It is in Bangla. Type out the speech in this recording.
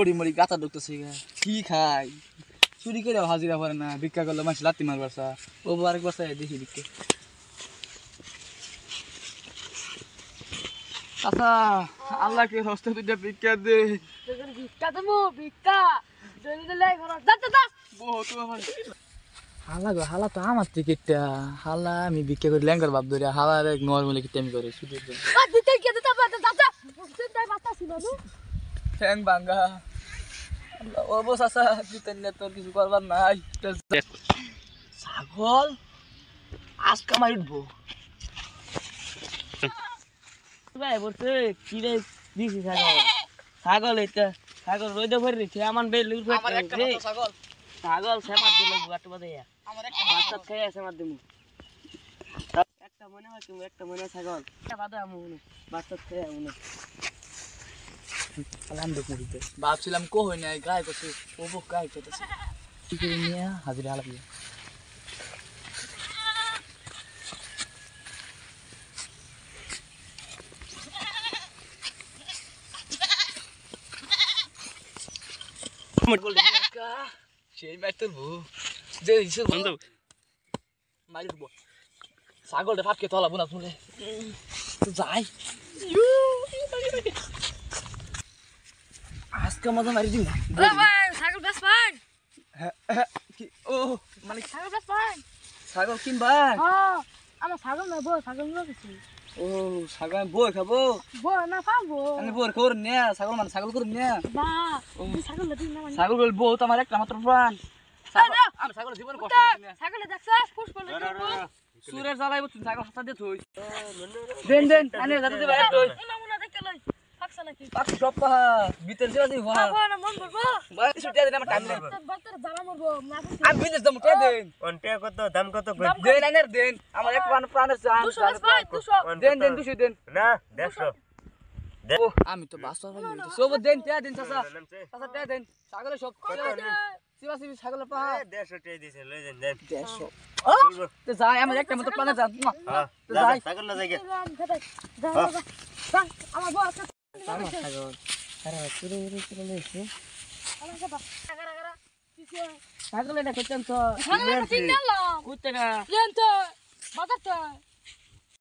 বড়ি মড়ি গাতা ঢুকতেছে কি খাই চুরি করে হাজিরা পারে না ভিক্ষা করলে মানুষ লাত্তি মারবার ও আরেকবার দেখি ভিক্ষে আচ্ছা আল্লাহকে হস্তে দুইটা ভিক্ষা দে ভিক্ষা দেবো ভিক্ষা হালা গো হালা তো আমার টিকিটটা হালা আমি ভিক্ষা করে ল্যাঙ্গার বাপ ধরে হালার এক নর্মালি কিতে আমি করে শুধু ঠ্যাং ভাঙ্গা ও বস আসা দিতেন না তোর কিছু করবার নাই ছাগল আজকে আমার উঠবো ভাই বলছে কি রে দিছি ছাগল ছাগল এটা ছাগল রইদে ভরে রেখে আমার বেলুর আমার একটা মাত্র ছাগল ছাগল সেমার দিল গাট বাদে আমার একটা বাচ্চা খেয়ে সেমার দিমু একটা মনে হয় তুমি একটা মনে হয় ছাগল একটা বাদে আমু বাচ্চা খেয়ে আমু আলাম দেখ মুড়িতে ভাবছিলাম কো হই নাই গায় করছে ও বক গায় করতেছে কি করে নিয়ে হাজিরা হালাবি সেই ম্যাচ তুলবো যে হিসেবে বন্ধু মারি দেবো ছাগলটা ফাটকে তলাবো না তুলে তো যাই আজকে মজা মারি দিন ছাগল বেশ পান ও মানে ছাগল বেশ পান ছাগল কিনবা আমার ছাগল না বউ ছাগল না কিছু ও ছাগল আমি বই খাবো বউ না পাবো আমি বই খবর নে ছাগল মানে ছাগল করুন নে বা ছাগল দিন না ছাগল বল বউ তো আমার একটা মাত্র প্রাণ আমি ছাগল জীবন কষ্ট ছাগল দেখছস পুষ্প সুরের জ্বালাইব তুমি ছাগল হাতা দিয়ে থই দেন দেন আনে যাতে দিবা এক থই না দেখতে লই ফাকছা নাকি পাক সব পাহা ভিতর দিবা দিই হনা না মন করবো বাই ছুটিয়া দেন আমার টাইম দেন বাচ্চার জ্বালা মরবো আমি বিদেশ দাম টা দেন অন্টে কত দাম কত দেন আনের দেন আমার এক প্রাণের জান দেন দেন 200 দেন না 150 ও আমি তো বাসা বলি সব দেন টা দেন চাচা চাচা টা দেন ছাগলে সব সিবা সিবি ছাগলের পাহা 150 টাকা দিছে লই যান দেন 150 তো যাই আমার একটা মত প্রাণের জান হ্যাঁ তো যাই ছাগল না যাইগে আমার বউ আছে আমার ছাগল আরে চুরে চুরে লইছে ছাগল এটা করতেন তো ছাগল সিগন্যাল কুত্তেগা লেন তো বাজার তো